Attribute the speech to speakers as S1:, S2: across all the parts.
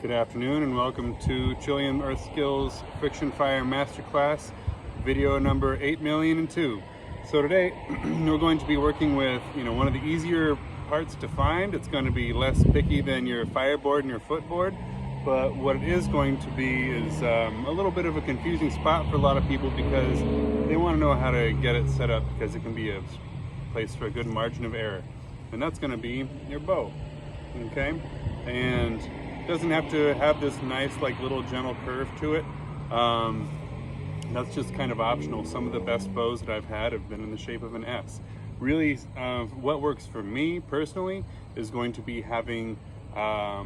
S1: Good afternoon and welcome to Trillium Earth Skills Friction Fire Masterclass, video number 8,000,002. So today we're going to be working with one of the easier parts to find. It's going to be less picky than your fireboard and your footboard, but what it is going to be is a little bit of a confusing spot for a lot of people because they want to know how to get it set up, because it can be a place for a good margin of error, and that's going to be your bow. Okay, and doesn't have to have this nice little gentle curve to it. That's just kind of optional. Some of the best bows that I've had have been in the shape of an S. Really, what works for me personally is going to be having a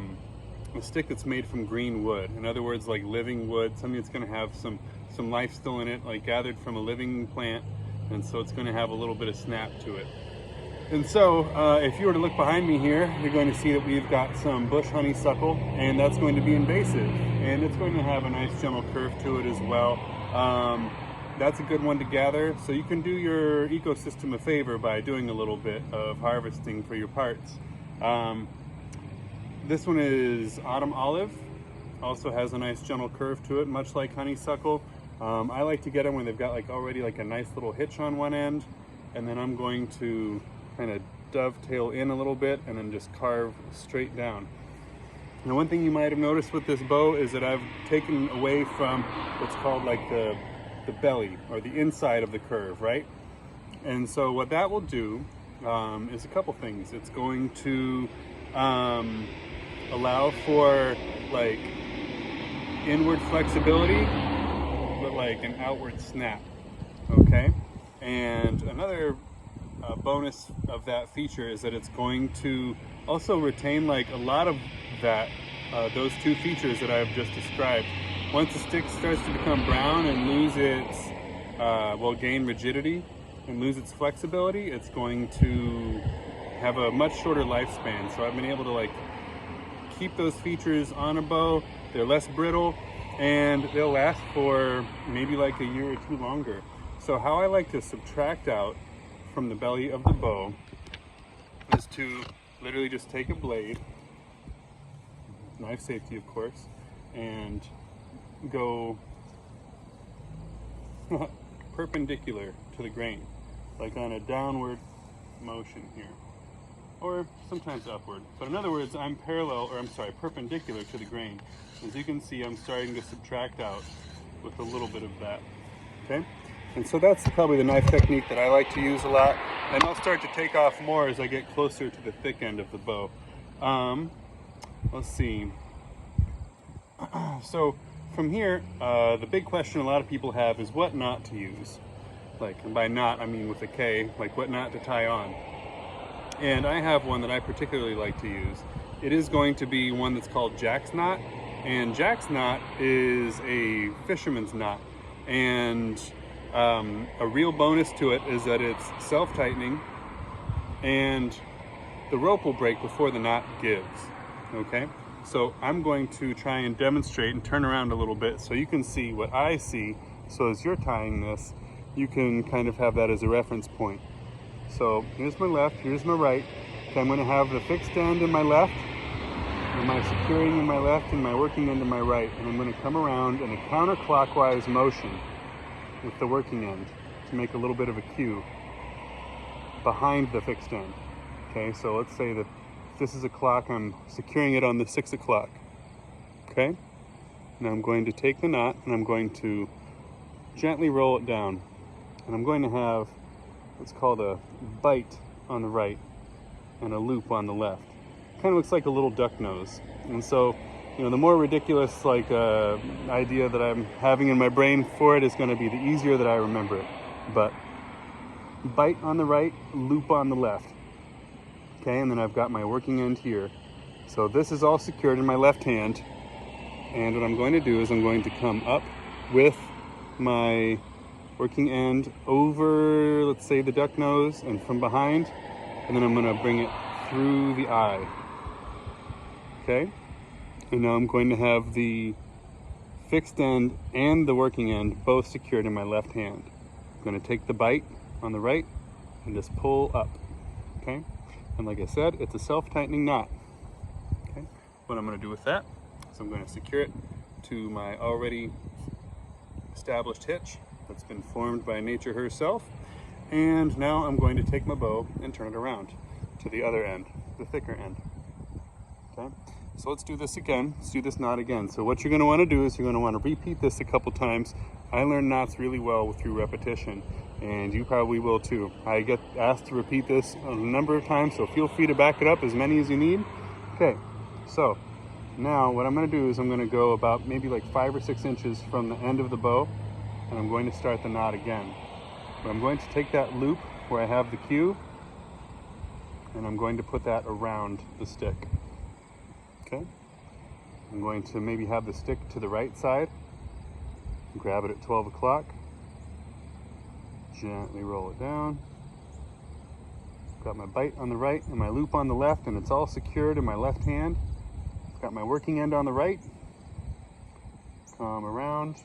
S1: stick that's made from green wood. In other words, like living wood, something that's going to have some life still in it, like gathered from a living plant, and so it's going to have a little bit of snap to it. And so if you were to look behind me here, you're going to see that we've got some bush honeysuckle, and that's going to be invasive, and it's going to have a nice gentle curve to it as well. That's a good one to gather, so you can do your ecosystem a favor by doing a little bit of harvesting for your parts. This one is autumn olive, also has a nice gentle curve to it, much like honeysuckle. I like to get them when they've got already a nice little hitch on one end, and then I'm going to kind of dovetail in a little bit and then just carve straight down. Now, one thing you might have noticed with this bow is that I've taken away from what's called the belly, or the inside of the curve, right? And so what that will do is a couple things. It's going to allow for inward flexibility, but an outward snap, okay? And another bonus of that feature is that it's going to also retain a lot of that, those two features that I've just described. Once the stick starts to become brown and lose its, gain rigidity and lose its flexibility, it's going to have a much shorter lifespan. So I've been able to keep those features on a bow. They're less brittle and they'll last for maybe a year or two longer. So how I like to subtract out from the belly of the bow is to literally just take a blade, knife safety of course, and go perpendicular to the grain, on a downward motion here, or sometimes upward. But in other words, I'm perpendicular to the grain. As you can see, I'm starting to subtract out with a little bit of that, okay? And so that's probably the knife technique that I like to use a lot, and I'll start to take off more as I get closer to the thick end of the bow. Let's see. So from here, the big question a lot of people have is what knot to use. And by knot, I mean with a K, what knot to tie on. And I have one that I particularly like to use. It is going to be one that's called Jack's knot, and Jack's knot is a fisherman's knot. And a real bonus to it is that it's self-tightening, and the rope will break before the knot gives, okay? So I'm going to try and demonstrate and turn around a little bit so you can see what I see, so as you're tying this, you can kind of have that as a reference point. So here's my left, here's my right. Okay, I'm going to have the fixed end in my left, and my securing in my left, and my working end in my right, and I'm going to come around in a counterclockwise motion with the working end to make a little bit of a Q behind the fixed end. Okay, so let's say that if this is a clock, I'm securing it on the 6 o'clock. Okay, now I'm going to take the knot and I'm going to gently roll it down, and I'm going to have what's called a bite on the right and a loop on the left. Kind of looks like a little duck nose. And so the more ridiculous idea that I'm having in my brain for it is going to be the easier that I remember it. But bite on the right, loop on the left. Okay, and then I've got my working end here. So this is all secured in my left hand. And what I'm going to do is I'm going to come up with my working end over, let's say, the duck nose, and from behind, and then I'm going to bring it through the eye. Okay? And now I'm going to have the fixed end and the working end both secured in my left hand. I'm going to take the bite on the right and just pull up, okay? And like I said, it's a self-tightening knot, okay? What I'm going to do with that So I'm going to secure it to my already established hitch that's been formed by nature herself. And now I'm going to take my bow and turn it around to the other end, the thicker end. Okay, so let's do this again. Let's do this knot again. So what you're going to want to do is you're going to want to repeat this a couple times. I learned knots really well through repetition, and you probably will too. I get asked to repeat this a number of times, so feel free to back it up as many as you need. Okay, so now what I'm going to do is I'm going to go about maybe like 5 or 6 inches from the end of the bow, and I'm going to start the knot again. But I'm going to take that loop where I have the cue, and I'm going to put that around the stick. Okay, I'm going to maybe have the stick to the right side, grab it at 12 o'clock, gently roll it down. Got my bite on the right and my loop on the left, and it's all secured in my left hand. Got my working end on the right. Come around,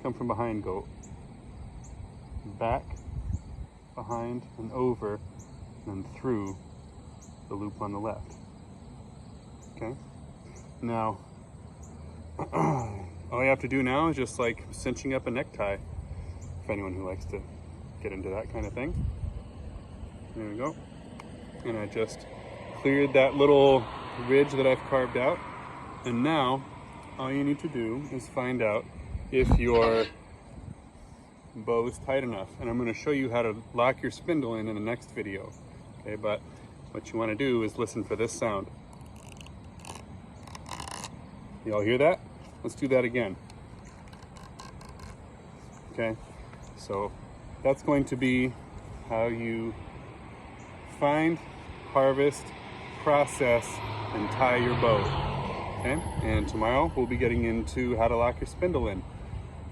S1: come from behind, go back, behind, and over, and through the loop on the left. Okay, now all you have to do now is just like cinching up a necktie, for anyone who likes to get into that kind of thing. There we go. And I just cleared that little ridge that I've carved out. And now all you need to do is find out if your bow is tight enough. And I'm going to show you how to lock your spindle in the next video. Okay, but what you want to do is listen for this sound. Y'all hear that? Let's do that again. Okay, so that's going to be how you find, harvest, process, and tie your bow. Okay, and tomorrow we'll be getting into how to lock your spindle in.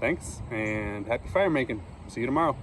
S1: Thanks, and happy fire making. See you tomorrow.